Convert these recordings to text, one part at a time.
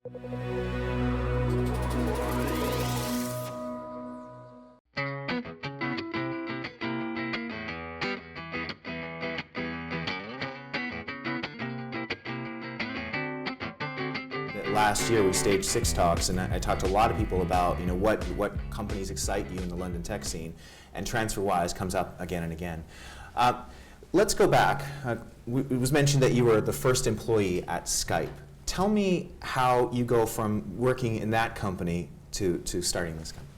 Last year we staged 6 talks, and I talked to a lot of people about what companies excite you in the London tech scene, and TransferWise comes up again and again. Let's go back. It was mentioned that you were the first employee at Skype. Tell me how you go from working in that company to starting this company.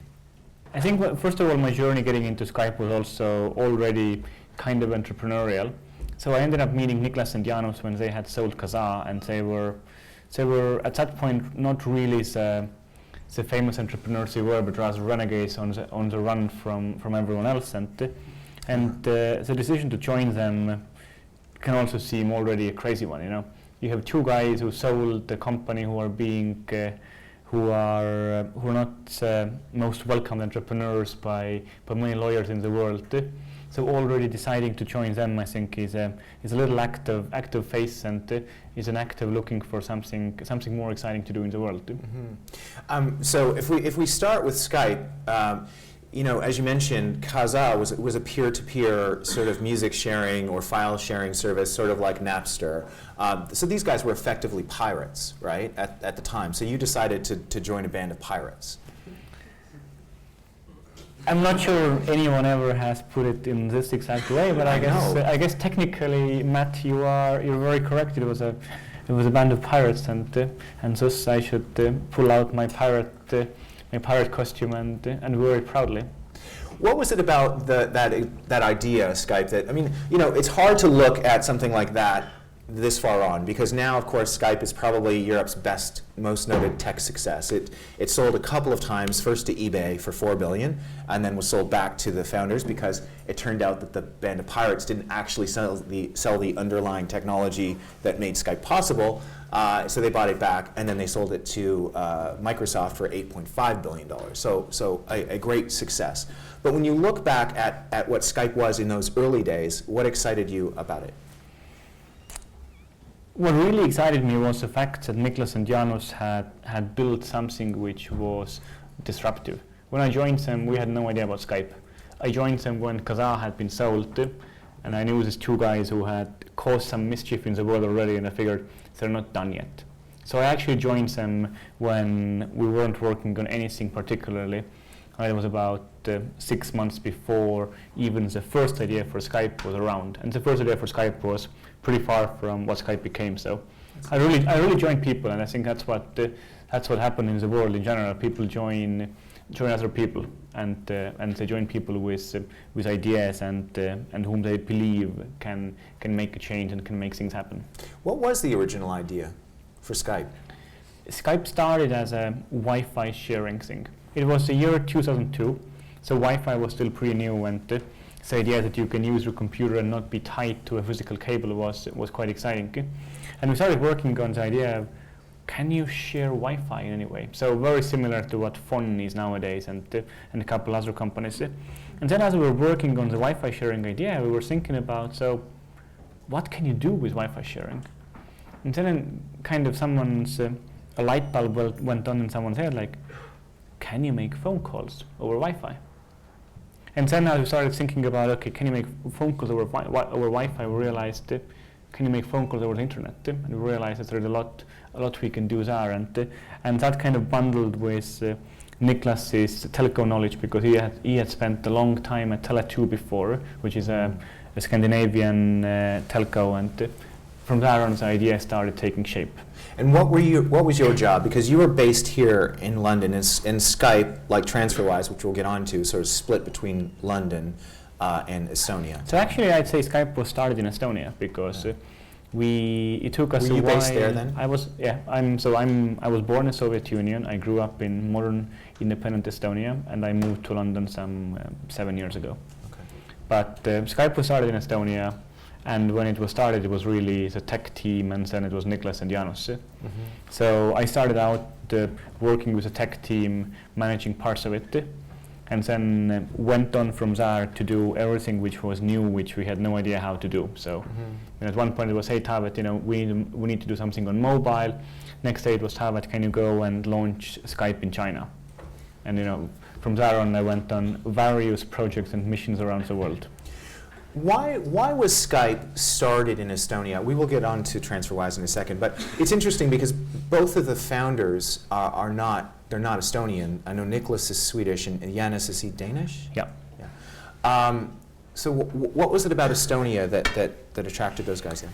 I think, first of all, my journey getting into Skype was also already kind of entrepreneurial. So I ended up meeting Niklas and Janos when they had sold Kazaa, and they were at that point not really the famous entrepreneurs they were, but rather renegades on the run from everyone else. And the decision to join them can also seem already a crazy one. You have 2 guys who sold the company who are not most welcomed entrepreneurs by many lawyers in the world. So already deciding to join them, I think, is a little act of faith, and is an act of looking for something more exciting to do in the world. Mm-hmm. So if we start with Skype, as you mentioned, Kazaa was a peer-to-peer sort of music sharing or file sharing service, sort of like Napster. So these guys were effectively pirates, right, at the time. So you decided to join a band of pirates. I'm not sure anyone ever has put it in this exact way, but I guess technically, Matt, you're very correct. It was a band of pirates, and thus I should pull out my pirate costume and wear it proudly. What was it about that idea, Skype? It's hard to look at something like that this far on, because now, of course, Skype is probably Europe's most noted tech success. It sold a couple of times, first to eBay for $4 billion, and then was sold back to the founders because it turned out that the band of pirates didn't actually sell the underlying technology that made Skype possible. So they bought it back, and then they sold it to Microsoft for $8.5 billion. So a great success. But when you look back at what Skype was in those early days, what excited you about it? What really excited me was the fact that Niklas and Janos had built something which was disruptive. When I joined them, we had no idea about Skype. I joined them when Kazaa had been sold, and I knew these 2 guys who had caused some mischief in the world already, and I figured they're not done yet. So I actually joined them when we weren't working on anything particularly. It was about 6 months before even the first idea for Skype was around, and the first idea for Skype was pretty far from what Skype became. So I really joined people, and I think that's what happened in the world in general. People join other people, and they join people with ideas and whom they believe can make a change and can make things happen. What was the original idea for Skype? Skype started as a Wi-Fi sharing thing. It was the year 2002, so Wi-Fi was still pretty new, and the idea that you can use your computer and not be tied to a physical cable was quite exciting. And we started working on the idea of, can you share Wi-Fi in any way? So very similar to what Phone is nowadays, and a couple other companies. And then as we were working on the Wi-Fi sharing idea, we were thinking about, so what can you do with Wi-Fi sharing? And then kind of a light bulb went on in someone's head, like, can you make phone calls over Wi-Fi? And then as we started thinking about, okay, can you make phone calls over Wi-Fi, we realized, can you make phone calls over the internet? And we realized that there's a lot we can do there, and that kind of bundled with Niklas's telco knowledge, because he had spent a long time at Tele2 before, which is a Scandinavian telco, and from there on the idea started taking shape. And what was your job? Because you were based here in London, and Skype, like TransferWise, which we'll get onto, sort of split between London and Estonia. So actually, I'd say Skype was started in Estonia, because it took us a while. Were you based there then? I was, yeah. I was born in the Soviet Union. I grew up in modern, independent Estonia, and I moved to London some 7 years ago. Okay. But Skype was started in Estonia. And when it was started, it was really the tech team, and then it was Niklas and Janos. Mm-hmm. So I started out working with the tech team, managing parts of it. and then went on from there to do everything which was new, which we had no idea how to do. So at one point it was, hey Taavet, we need to do something on mobile. Next day it was, Taavet, can you go and launch Skype in China? And from there on I went on various projects and missions around the world. Why was Skype started in Estonia? We will get on to TransferWise in a second, but it's interesting because both of the founders they're not Estonian. I know Niklas is Swedish and Janis, is he Danish? Yeah. So what was it about Estonia that attracted those guys there?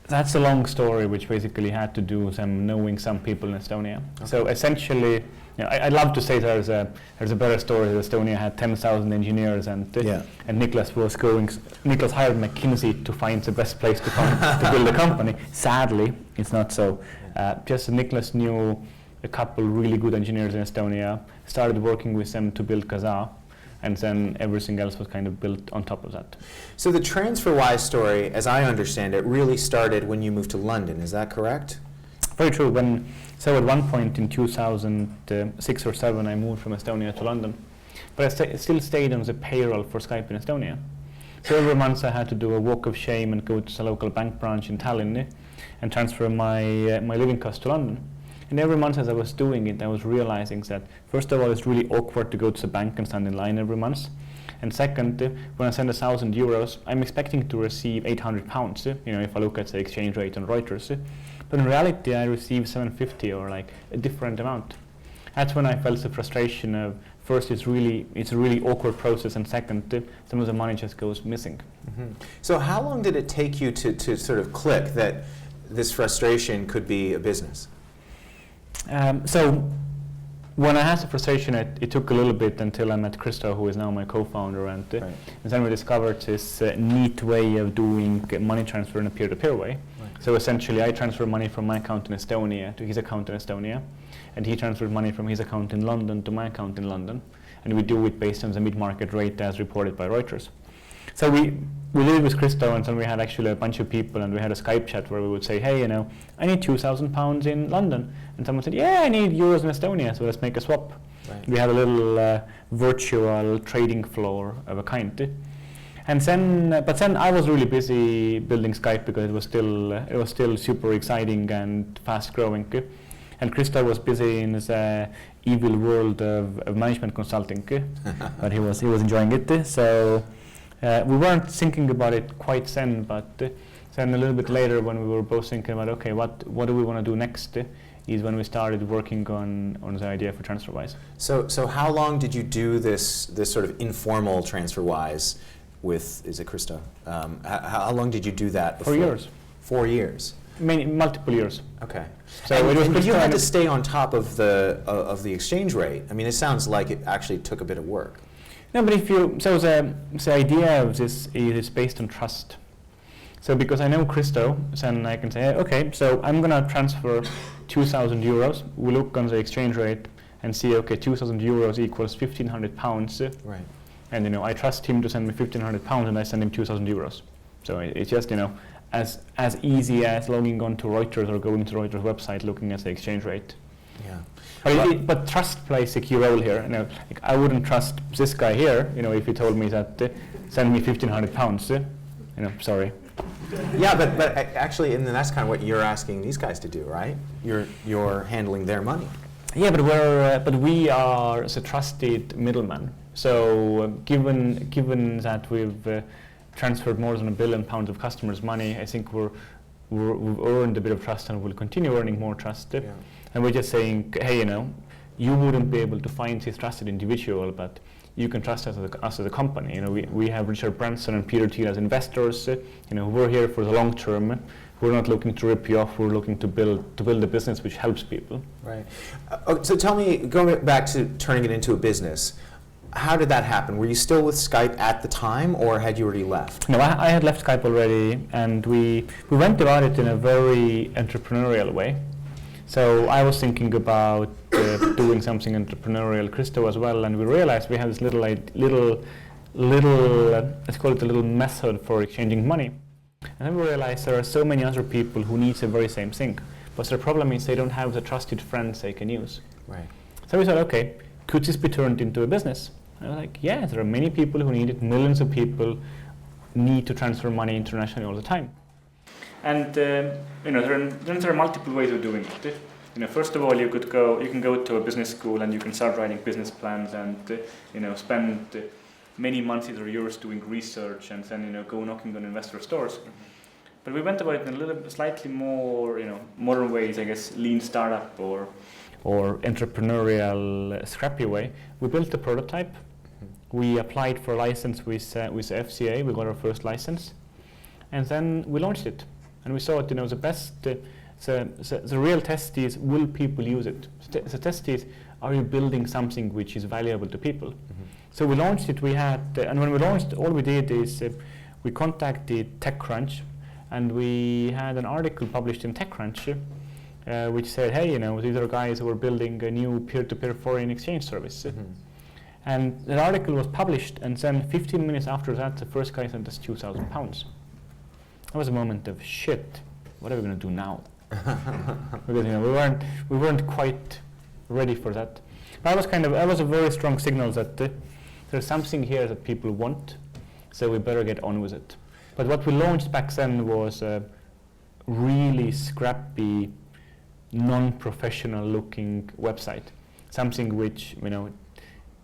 That's a long story, which basically had to do with knowing some people in Estonia. Okay. So essentially, I'd love to say there's a better story that Estonia had 10,000 engineers and Niklas hired McKinsey to find the best place to build a company. Sadly, it's not so. Just Niklas knew a couple really good engineers in Estonia, started working with them to build Kazaa, and then everything else was kind of built on top of that. So the TransferWise story, as I understand it, really started when you moved to London. Is that correct? Very true. So at one point in 2006 or 7, I moved from Estonia to London, but I still stayed on the payroll for Skype in Estonia. So every month I had to do a walk of shame and go to the local bank branch in Tallinn and transfer my living cost to London. And every month as I was doing it, I was realizing that, first of all, it's really awkward to go to the bank and stand in line every month. And second, when I send €1,000, I'm expecting to receive £800, if I look at the exchange rate on Reuters. But in reality, I receive 750 or like a different amount. That's when I felt the frustration of, first, it's a really awkward process, and second, some of the money just goes missing. Mm-hmm. So how long did it take you to sort of click that this frustration could be a business? So when I had the frustration, it took a little bit until I met Krista, who is now my co-founder, and then we discovered this neat way of doing money transfer in a peer-to-peer way. Right. So essentially, I transfer money from my account in Estonia to his account in Estonia, and he transferred money from his account in London to my account in London, and we do it based on the mid-market rate as reported by Reuters. So we did it with Krista, and then we had actually a bunch of people, and we had a Skype chat where we would say, hey, I need £2,000 in London. And someone said, yeah, I need euros in Estonia, so let's make a swap. Right. We had a little virtual trading floor of a kind. And but then I was really busy building Skype because it was still super exciting and fast growing. And Krista was busy in this evil world of management consulting, but he was enjoying it. So we weren't thinking about it quite then, but then a little bit later, when we were both thinking about, okay, what do we want to do next, is when we started working on the idea for TransferWise. So how long did you do this sort of informal TransferWise with, is it Krista? How long did you do that before? 4 years. 4 years? multiple years. Okay. So but you had to stay on top of the exchange rate. I mean, it sounds like it actually took a bit of work. No, but the idea of this is based on trust. So because I know Christo, then I can say, okay, so I'm going to transfer 2,000 euros. We look on the exchange rate and see, okay, 2,000 euros equals 1,500 pounds. Right. And I trust him to send me 1,500 pounds, and I send him 2,000 euros. So it's just as easy as logging on to Reuters or going to Reuters website looking at the exchange rate. Yeah. But trust plays a key role here. Like I wouldn't trust this guy here. If he told me that send me 1,500 pounds. Sorry. Yeah, but actually, and that's kind of what you're asking these guys to do, right? You're handling their money. Yeah, but we are the trusted middleman. So given that we've transferred more than £1 billion of customers' money, I think we've earned a bit of trust and will continue earning more trust. Yeah. And we're just saying, hey, you wouldn't be able to find this trusted individual, but you can trust us as a company. We have Richard Branson and Peter Thiel as investors. We're here for the long term. We're not looking to rip you off. We're looking to build a business which helps people. Right. So tell me, going back to turning it into a business, how did that happen? Were you still with Skype at the time, or had you already left? No, I had left Skype already, and we went about it in a very entrepreneurial way. So I was thinking about doing something entrepreneurial, Christo as well, and we realized we have this little let's call it a little method for exchanging money. And then we realized there are so many other people who need the very same thing, but the problem is they don't have the trusted friends they can use. Right. So we thought, okay, could this be turned into a business? And I was like, yeah, there are many people who need it. Millions of people need to transfer money internationally all the time. And there are multiple ways of doing it. First of all, you can go to a business school and you can start writing business plans and spend many months or years doing research and then go knocking on investor doors. But we went about it in a slightly more modern ways, I guess, lean startup or entrepreneurial scrappy way. We built a prototype. We applied for a license with FCA. We got our first license, and then we launched it. And we saw it. The best. The real test is, will people use it? The test is, are you building something which is valuable to people? So we launched it. And when we launched, all we did is we contacted TechCrunch, and we had an article published in TechCrunch, which said, hey, these are guys who are building a new peer-to-peer foreign exchange service. And that article was published, and then 15 minutes after that, the first guy sent us £2,000. That was a moment of shit. What are we going to do now? Because we weren't quite ready for that. But that was a very strong signal that there's something here that people want, so we better get on with it. But what we launched back then was a really scrappy, non-professional looking website. Something which,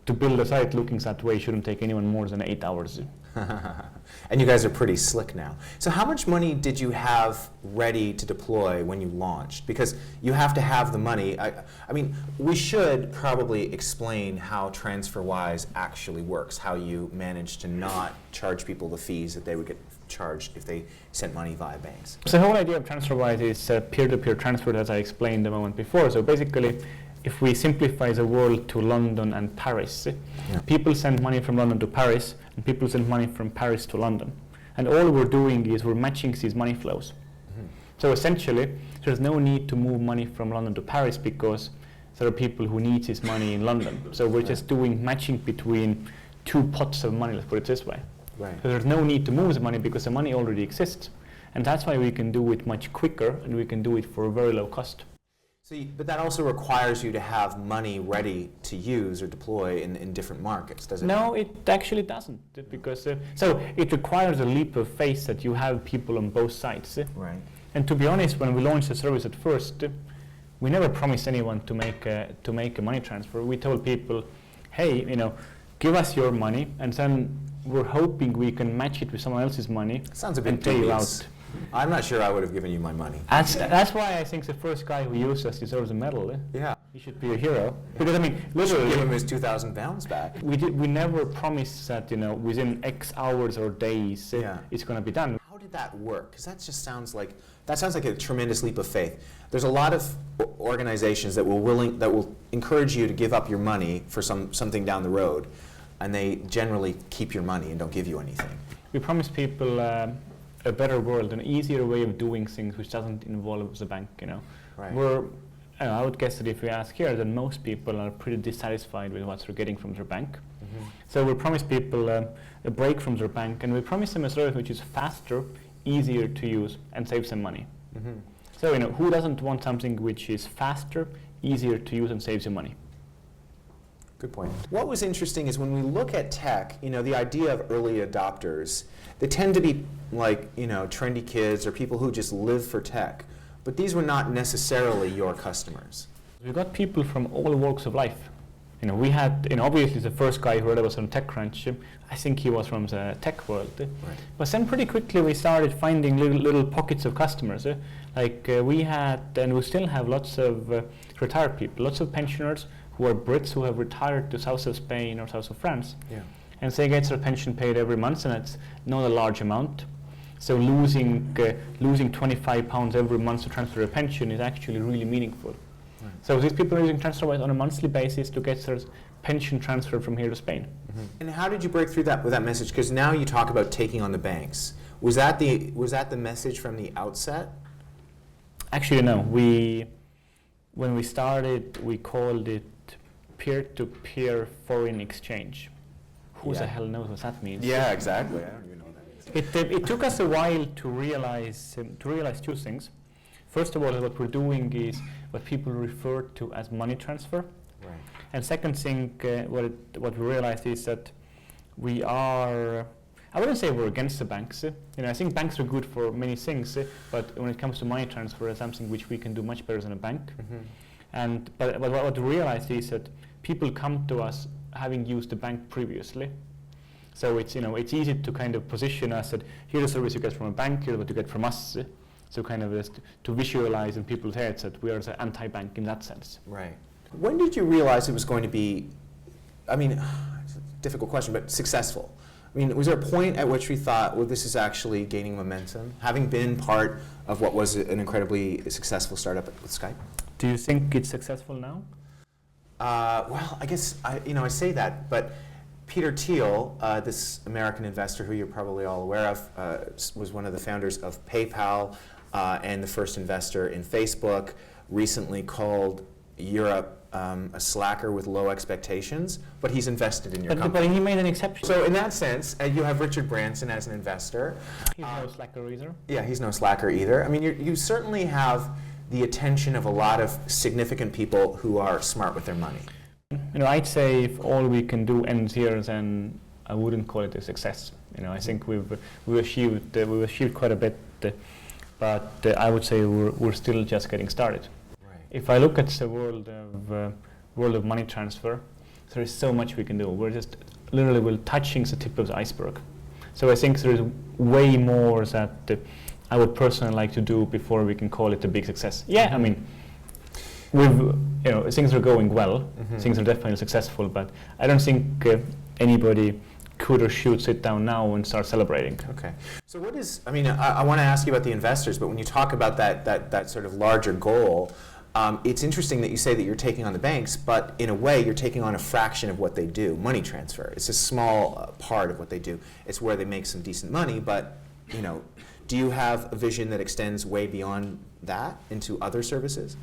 to build a site looking that way shouldn't take anyone more than 8 hours. And you guys are pretty slick now. So how much money did you have ready to deploy when you launched? Because you have to have the money. I mean, we should probably explain how TransferWise actually works, how you manage to not charge people the fees that they would get charged if they sent money via banks. So the whole idea of TransferWise is peer-to-peer transfer, as I explained a moment before. So basically, if we simplify the world to London and Paris, people send money from London to Paris, and people send money from Paris to London. And all we're doing is we're matching these money flows. So essentially, there's no need to move money from London to Paris because there are people who need this money in London. So we're just doing matching between two pots of money, let's put it this way. So there's no need to move the money because the money already exists. And that's why we can do it much quicker, and we can do it for a very low cost. But that also requires you to have money ready to use or deploy in different markets, does it? No, it actually doesn't, because so it requires a leap of faith that you have people on both sides. Right. And to be honest, when we launched the service at first, we never promised anyone to make a money transfer. We told people, hey, give us your money, and then we're hoping we can match it with someone else's money. Sounds a bit dubious. I'm not sure I would have given you my money. That's why I think the first guy who used us deserves a medal. Yeah. He should be a hero. Because literally, give him his £2,000 back. We never promised that within X hours or days it's going to be done. How did that work? Because that just sounds like a tremendous leap of faith. There's a lot of organizations that will encourage you to give up your money for something down the road, and they generally keep your money and don't give you anything. We promise people a better world, an easier way of doing things which doesn't involve the bank. Right. I would guess that if we ask here, then most people are pretty dissatisfied with what they're getting from their bank. So we promise people a break from their bank, and we promise them a service which is faster, easier to use, and saves them money. So who doesn't want something which is faster, easier to use, and saves you money? Good point. What was interesting is when we look at tech, the idea of early adopters, they tend to be like, trendy kids or people who just live for tech. But these were not necessarily your customers. We got people from all walks of life. We had, obviously the first guy who heard of us on TechCrunch, I think he was from the tech world. Right. But then pretty quickly we started finding little pockets of customers. We had, and we still have lots of retired people, lots of pensioners who are Brits who have retired to south of Spain or south of France. Yeah. And they get their pension paid every month, and it's not a large amount. So losing £25 every month to transfer a pension is actually really meaningful. Right. So these people are using TransferWise on a monthly basis to get their pension transferred from here to Spain. And how did you break through that with that message? Because now you talk about taking on the banks. Was that the message from the outset? Actually, no. When we started, we called it peer-to-peer foreign exchange. Who the hell knows what that means? Yeah, exactly. I don't even know what that means. It took us a while to realize two things. First of all, what we're doing is what people refer to as money transfer. Right. And second thing, what we realized is that we are, I wouldn't say we're against the banks. I think banks are good for many things, but when it comes to money transfer, it's something which we can do much better than a bank. Mm-hmm. But what we realized is that people come to us having used the bank previously. So it's easy to kind of position us that here's a service you get from a bank, here's what you get from us. So kind of just to visualize in people's heads that we are the anti-bank in that sense. Right. When did you realize it was going to be, it's a difficult question, but successful? Was there a point at which we thought, well, this is actually gaining momentum, having been part of what was an incredibly successful startup with Skype? Do you think it's successful now? Well, I guess I say that, but Peter Thiel, this American investor who you're probably all aware of, was one of the founders of PayPal and the first investor in Facebook, recently called Europe a slacker with low expectations, but he's invested in your company. But he made an exception. So in that sense, you have Richard Branson as an investor. He's no slacker either. Yeah, he's no slacker either. You certainly have the attention of a lot of significant people who are smart with their money. I'd say if all we can do ends here, then I wouldn't call it a success. I think we've achieved quite a bit, but I would say we're still just getting started. Right. If I look at the world of money transfer, there is so much we can do. We're touching the tip of the iceberg. So I think there is way more that I would personally like to do before we can call it a big success. Yeah, things are going well. Mm-hmm. Things are definitely successful, but I don't think anybody could or should sit down now and start celebrating. Okay. So what is, I want to ask you about the investors, but when you talk about that sort of larger goal, it's interesting that you say that you're taking on the banks, but in a way you're taking on a fraction of what they do, money transfer. It's a small part of what they do. It's where they make some decent money, but do you have a vision that extends way beyond that into other services?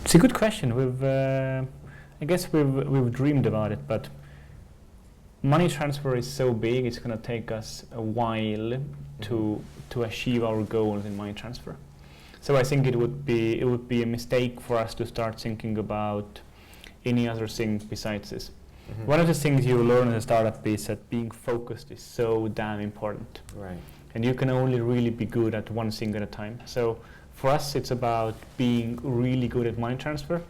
It's a good question. I guess we've dreamed about it, but money transfer is so big. It's going to take us a while to achieve our goals in money transfer. So I think it would be a mistake for us to start thinking about any other thing besides this. Mm-hmm. One of the things you learn as a startup is that being focused is so damn important. Right. And you can only really be good at one thing at a time. So for us, it's about being really good at money transfer.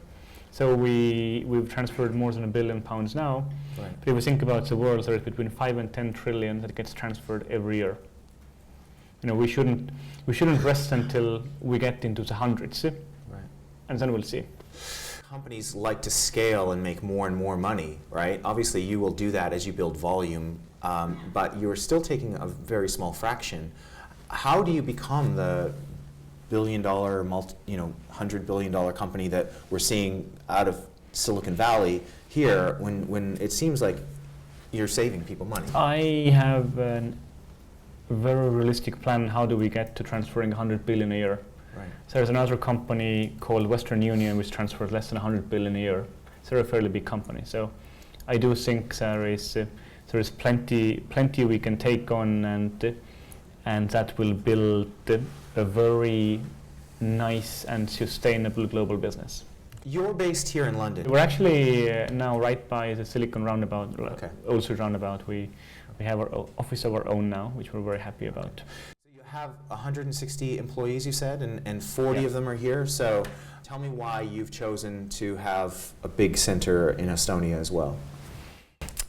So we've transferred more than £1 billion now. Right. But if we think about the world, there is between 5 and 10 trillion that gets transferred every year. We shouldn't rest until we get into the hundreds. Right. And then we'll see. Companies like to scale and make more and more money, right? Obviously, you will do that as you build volume, but you're still taking a very small fraction. How do you become the billion-dollar, $100 billion company that we're seeing out of Silicon Valley here when it seems like you're saving people money? I have a very realistic plan. How do we get to transferring 100 billion a year? Right. So there's another company called Western Union which transfers less than 100 billion a year. So they're a fairly big company. So I do think there is plenty we can take on, and that will build a very nice and sustainable global business. You're based here in London. We're actually now right by the Silicon Roundabout, Okay. also Roundabout. We have our office of our own now, which we're very happy about. So you have 160 employees, you said, and 40 Yeah. of them are here. So tell me why you've chosen to have a big center in Estonia as well.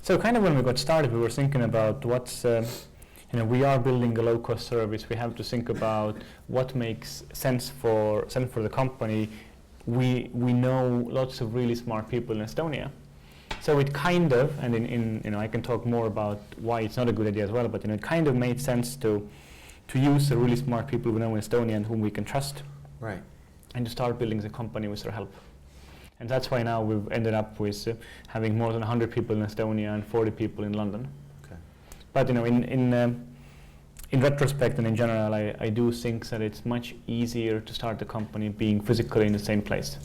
So kind of when we got started, we were thinking about what's, we are building a low-cost service. We have to think about what makes sense for the company. We know lots of really smart people in Estonia. So it kind of, and I can talk more about why it's not a good idea as well, but it kind of made sense to use the really smart people we know in Estonia and whom we can trust. Right. And to start building the company with their help. And that's why now we've ended up with having more than 100 people in Estonia and 40 people in London. Okay. But in retrospect and in general, I do think that it's much easier to start a company being physically in the same place.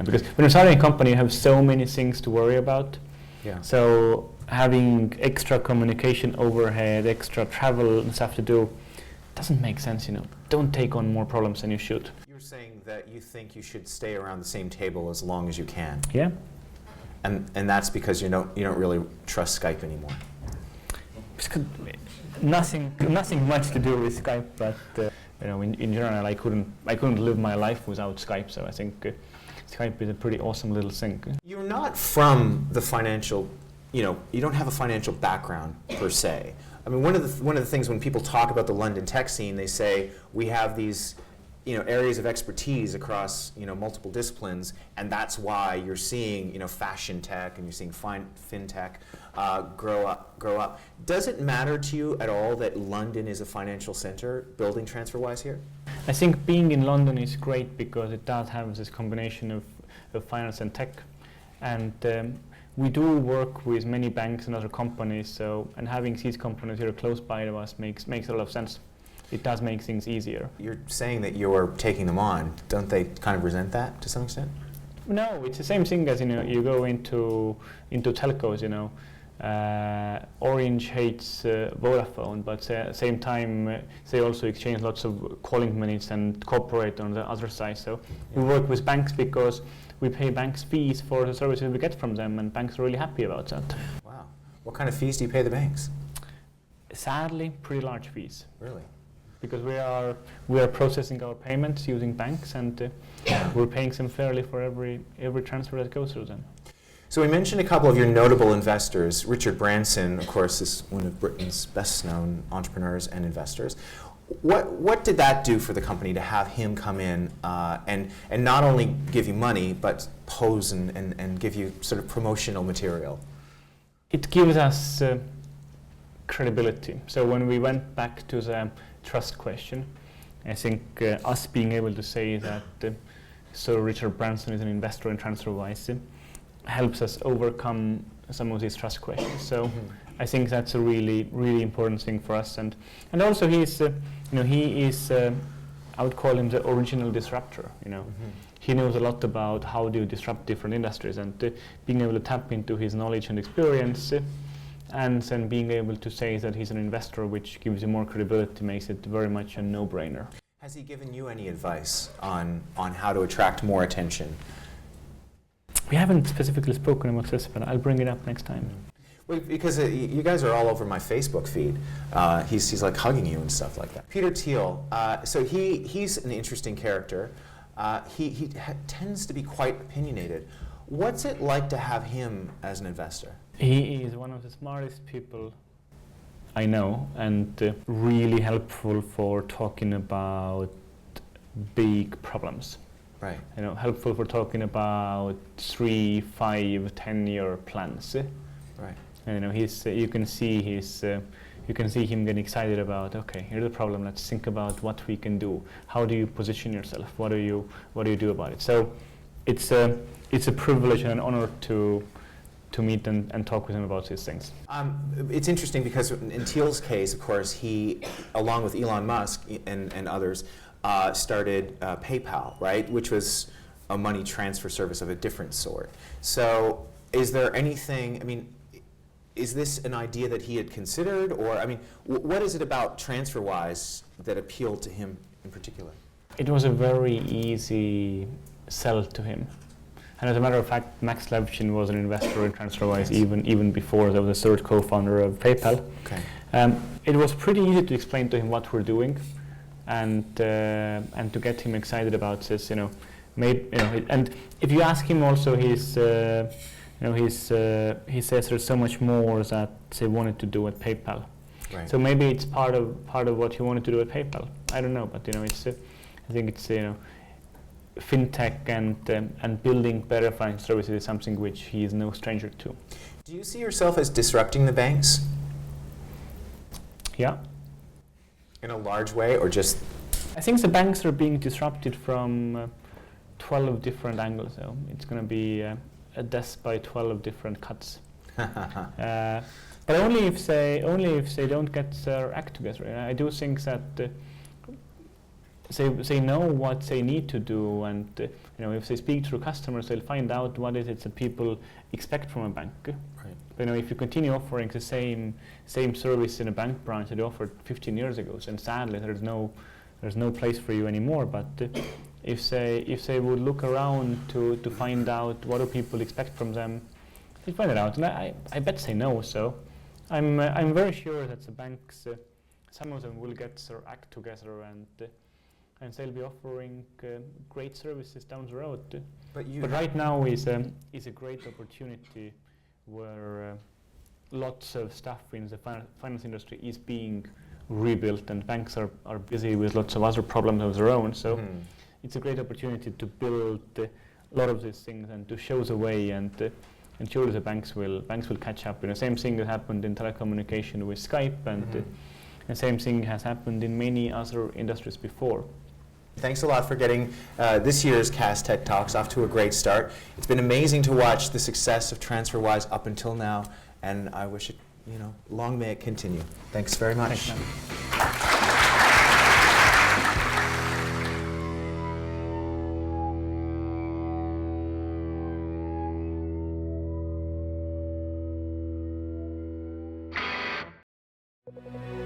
Because when you're starting a company, you have so many things to worry about. Yeah. So having extra communication overhead, extra travel and stuff to do, doesn't make sense. Don't take on more problems than you should. You're saying that you think you should stay around the same table as long as you can. Yeah. And that's because you don't really trust Skype anymore. Nothing much to do with Skype, but in general, I couldn't live my life without Skype. So I think Skype is a pretty awesome little thing. You're not from the financial, you don't have a financial background per se. I mean, one of the things when people talk about the London tech scene, they say we have these, areas of expertise across, multiple disciplines, and that's why you're seeing, fashion tech and you're seeing fintech grow up. Does it matter to you at all that London is a financial center, building TransferWise here? I think being in London is great because it does have this combination of finance and tech, and we do work with many banks and other companies. And having these companies here close by to us makes a lot of sense. It does make things easier. You're saying that you're taking them on. Don't they kind of resent that to some extent? No, it's the same thing as you go into telcos. Orange hates Vodafone, but at the same time they also exchange lots of calling minutes and cooperate on the other side. So we work with banks because we pay banks fees for the services we get from them, and banks are really happy about that. Wow. What kind of fees do you pay the banks? Sadly, pretty large fees. Really? Because we are processing our payments using banks, and we're paying them fairly for every transfer that goes through them. So we mentioned a couple of your notable investors. Richard Branson, of course, is one of Britain's best-known entrepreneurs and investors. What did that do for the company to have him come in and not only give you money, but pose and give you sort of promotional material? It gives us credibility. So when we went back to the trust question, I think us being able to say that Sir Richard Branson is an investor in TransferWise helps us overcome some of these trust questions. So I think that's a really, really important thing for us. And also he is, I would call him the original disruptor. He knows a lot about how do you disrupt different industries, and being able to tap into his knowledge and experience. And then being able to say that he's an investor, which gives you more credibility, makes it very much a no-brainer. Has he given you any advice on how to attract more attention? We haven't specifically spoken about this, but I'll bring it up next time. Well, because you guys are all over my Facebook feed. He's like hugging you and stuff like that. Peter Thiel, so he's an interesting character. He tends to be quite opinionated. What's it like to have him as an investor? He is one of the smartest people I know, and really helpful for talking about big problems. Right. Helpful for talking about 3, 5, 10-year plans. Right. And you can see him getting excited about, okay, here's the problem. Let's think about what we can do. How do you position yourself? What do you do about it? So it's a privilege and an honor to meet and talk with him about these things. It's interesting because in Thiel's case, of course, he, along with Elon Musk and others, started PayPal, right, which was a money transfer service of a different sort. So is there anything, is this an idea that he had considered, or, what is it about TransferWise that appealed to him in particular? It was a very easy sell to him. And as a matter of fact, Max Levchin was an investor in TransferWise even before. There was a third co-founder of PayPal. Okay. It was pretty easy to explain to him what we're doing, and to get him excited about this. And if you ask him also, he says there's so much more that they wanted to do at PayPal. Right. So maybe it's part of what he wanted to do at PayPal. I don't know, but it's I think it's fintech and building better financial services is something which he is no stranger to. Do you see yourself as disrupting the banks? Yeah. In a large way, or just? I think the banks are being disrupted from 12 different angles. So it's going to be a death by 12 different cuts. But only if they don't get their act together. I do think that they know what they need to do, and if they speak to customers, they'll find out what is it that people expect from a bank. Right. But if you continue offering the same service in a bank branch that you offered 15 years ago, then sadly there's no place for you anymore. But if they would look around to find out what do people expect from them, they find it out, and I bet they know. So I'm very sure that the banks, some of them will get their act together, and they'll be offering great services down the road. But right now is a great opportunity where lots of stuff in the finance industry is being rebuilt, and banks are busy with lots of other problems of their own. So it's a great opportunity to build a lot of these things and to show the way, and surely the banks will catch up. The same thing that happened in telecommunication with Skype, and the same thing has happened in many other industries before. Thanks a lot for getting this year's Cast Tech Talks off to a great start. It's been amazing to watch the success of TransferWise up until now, and I wish it, long may it continue. Thanks very much. Thanks, Matt.